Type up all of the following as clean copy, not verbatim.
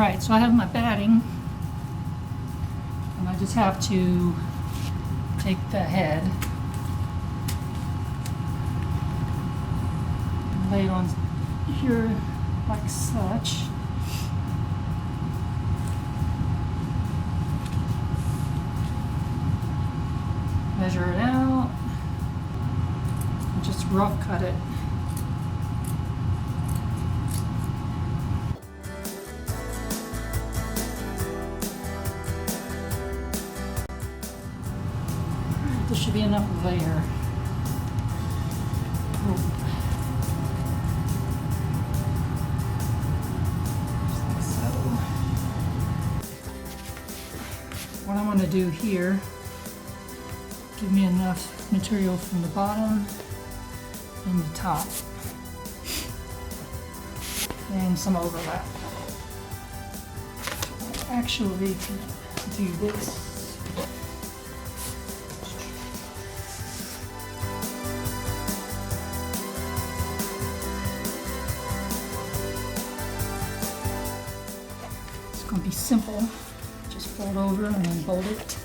Alright, so I have my batting, and I just have to take the head and lay it on here like such. Measure it out and just rough cut it. There should be enough layer. So, what I'm going to do here, give me enough material from the bottom and the top, and some overlap. I actually can do this. It's going to be simple. Just fold over and then bolt it.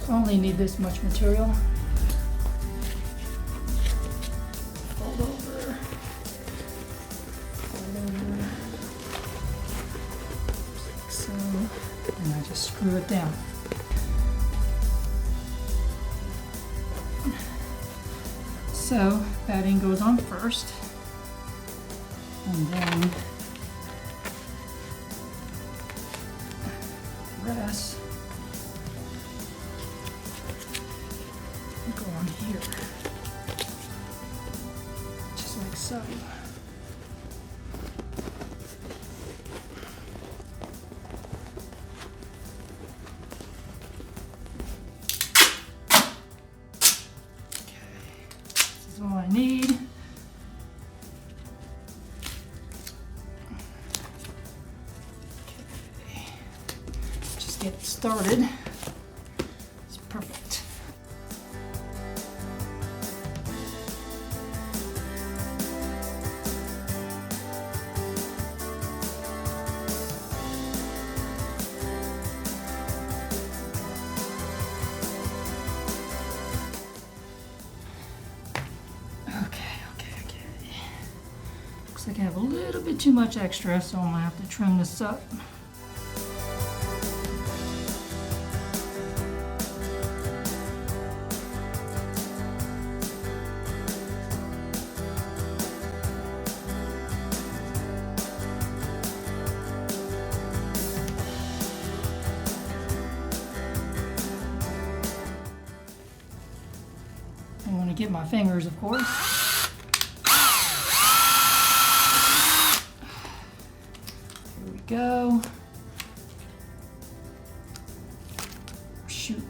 Only need this much material. Fold over, like so, and I just screw it down. So batting goes on first, and then the rest go on here, just like so. This is all I need. Okay. Just get started. It's perfect. Looks like I have a little bit too much extra, so I'm gonna have to trim this up. I'm gonna get my fingers, of course. Go. Shoot.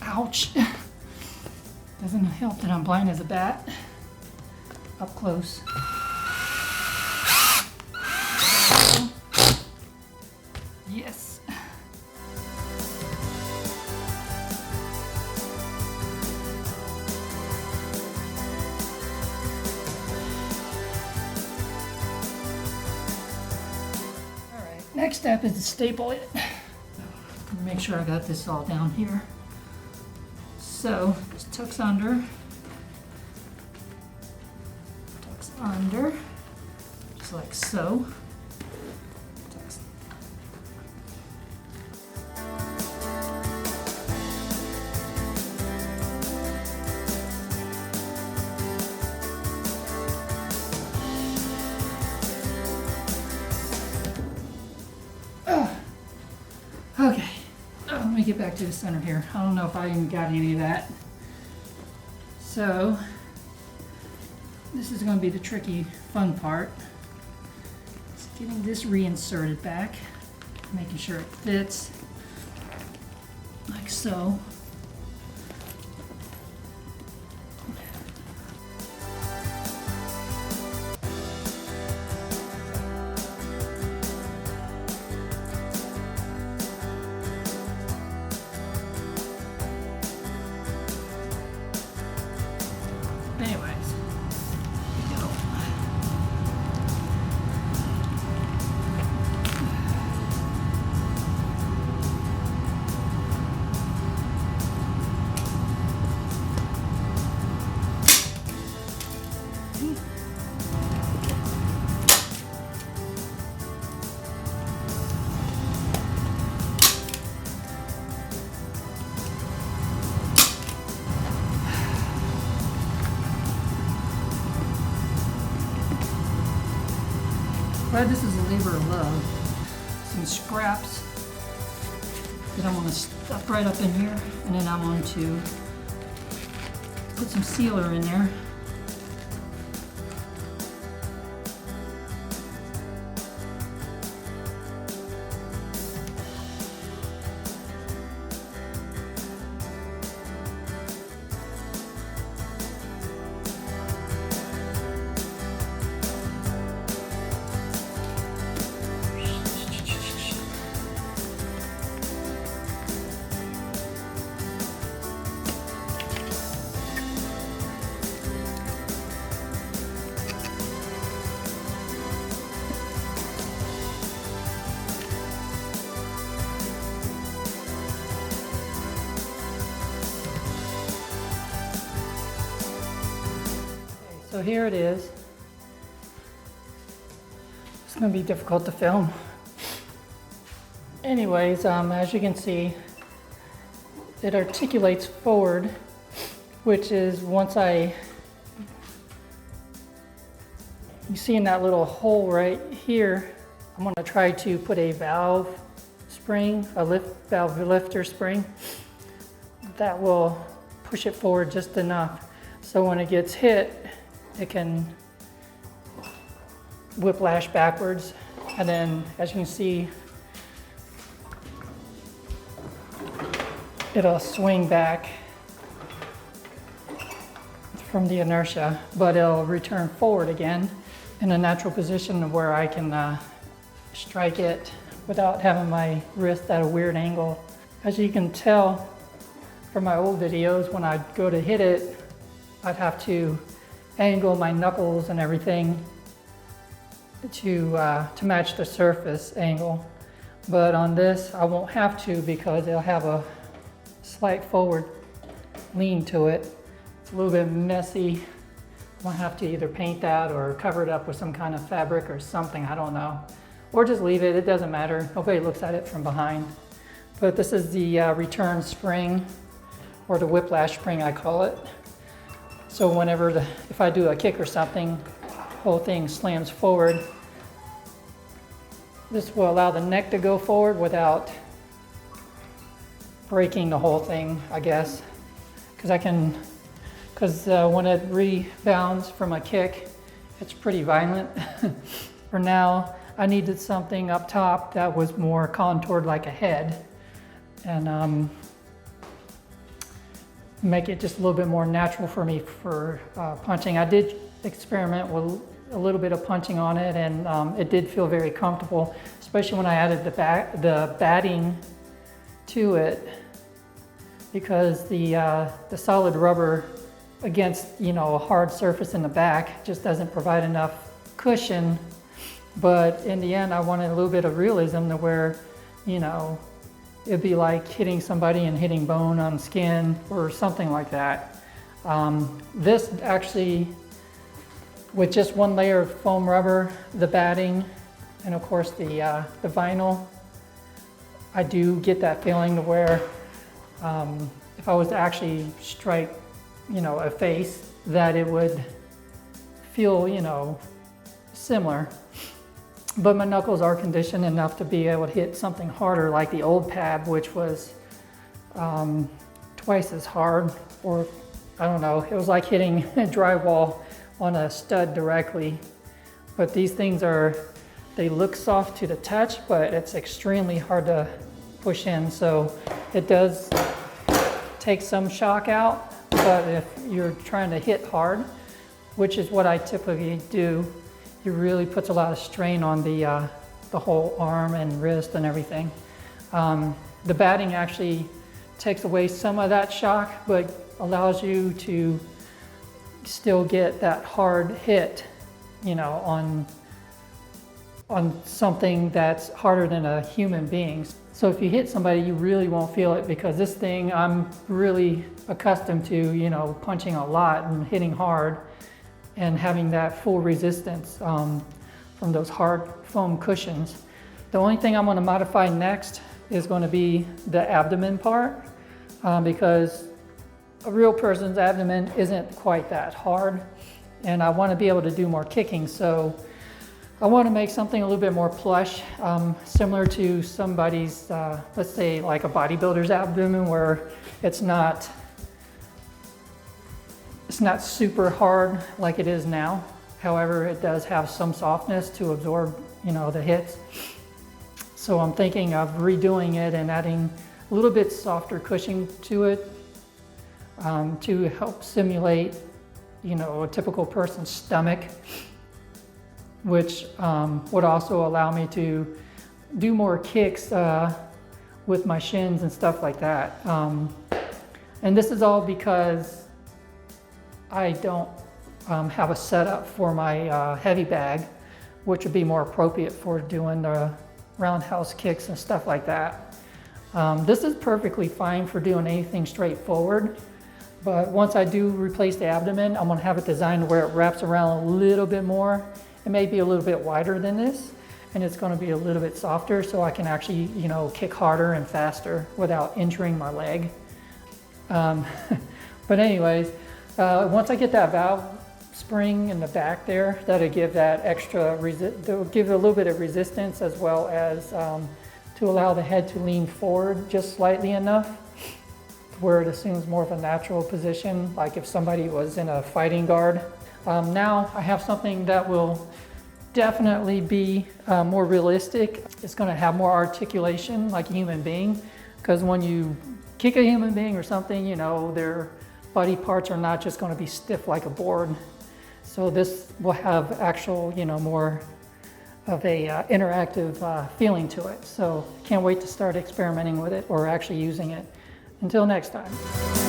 Ouch. Doesn't help that I'm blind as a bat. Up close. Yes. Next step is to staple it. Make sure I got this all down here. So this tucks under, just like so. Tucks. Okay, let me get back to the center here. I don't know if I even got any of that. So, this is going to be the tricky, fun part. It's getting this reinserted back, making sure it fits, like so. But this is a labor of love. Some scraps that I'm going to stuff right up in here, and then I'm going to put some sealer in there. So here it is. It's going to be difficult to film. Anyways, as you can see, it articulates forward, which is once you see in that little hole right here, I'm going to try to put a valve spring, valve lifter spring, that will push it forward just enough. So when it gets hit, it can whiplash backwards, and then as you can see, it'll swing back from the inertia, but it'll return forward again in a natural position where I can strike it without having my wrist at a weird angle. As you can tell from my old videos, when I'd go to hit it, I'd have to angle my knuckles and everything to match the surface angle. But on this, I won't have to because it'll have a slight forward lean to it. It's a little bit messy. I might have to either paint that or cover it up with some kind of fabric or something, I don't know. Or just leave it, it doesn't matter. Nobody looks at it from behind. But this is the return spring, or the whiplash spring I call it. So whenever, if I do a kick or something, the whole thing slams forward. This will allow the neck to go forward without breaking the whole thing, I guess. Because when it rebounds from a kick, it's pretty violent. For now, I needed something up top that was more contoured like a head, and make it just a little bit more natural for me for punching. I did experiment with a little bit of punching on it, and it did feel very comfortable, especially when I added the batting to it, because the solid rubber against a hard surface in the back just doesn't provide enough cushion. But in the end, I wanted a little bit of realism to where it'd be like hitting somebody and hitting bone on skin or something like that. This actually, with just one layer of foam rubber, the batting, and of course the vinyl, I do get that feeling to where if I was to actually strike, a face, that it would feel, similar. But my knuckles are conditioned enough to be able to hit something harder, like the old pad, which was twice as hard, or I don't know, it was like hitting drywall on a stud directly. But these things they look soft to the touch, but it's extremely hard to push in. So it does take some shock out, but if you're trying to hit hard, which is what I typically do, it really puts a lot of strain on the whole arm and wrist and everything. The batting actually takes away some of that shock, but allows you to still get that hard hit, on something that's harder than a human being. So if you hit somebody, you really won't feel it, because this thing, I'm really accustomed to, punching a lot and hitting hard, and having that full resistance from those hard foam cushions. The only thing I'm going to modify next is going to be the abdomen part, because a real person's abdomen isn't quite that hard, and I want to be able to do more kicking. So I want to make something a little bit more plush, similar to somebody's, let's say like a bodybuilder's abdomen, where it's not super hard like it is now. However, it does have some softness to absorb, you know, the hits. So I'm thinking of redoing it and adding a little bit softer cushioning to it, to help simulate, you know, a typical person's stomach, which would also allow me to do more kicks with my shins and stuff like that. And this is all because I don't have a setup for my heavy bag, which would be more appropriate for doing the roundhouse kicks and stuff like that. This is perfectly fine for doing anything straightforward, but once I do replace the abdomen, I'm gonna have it designed where it wraps around a little bit more. It may be a little bit wider than this, and it's gonna be a little bit softer, so I can actually, you know, kick harder and faster without injuring my leg. But anyways, once I get that valve spring in the back there, that'll give that extra, that'll give it a little bit of resistance, as well as to allow the head to lean forward just slightly enough where it assumes more of a natural position, like if somebody was in a fighting guard. Now I have something that will definitely be more realistic. It's going to have more articulation like a human being, because when you kick a human being or something, you know, their body parts are not just going to be stiff like a board. So this will have actual, you know, more of a interactive feeling to it. So can't wait to start experimenting with it or actually using it. Until next time.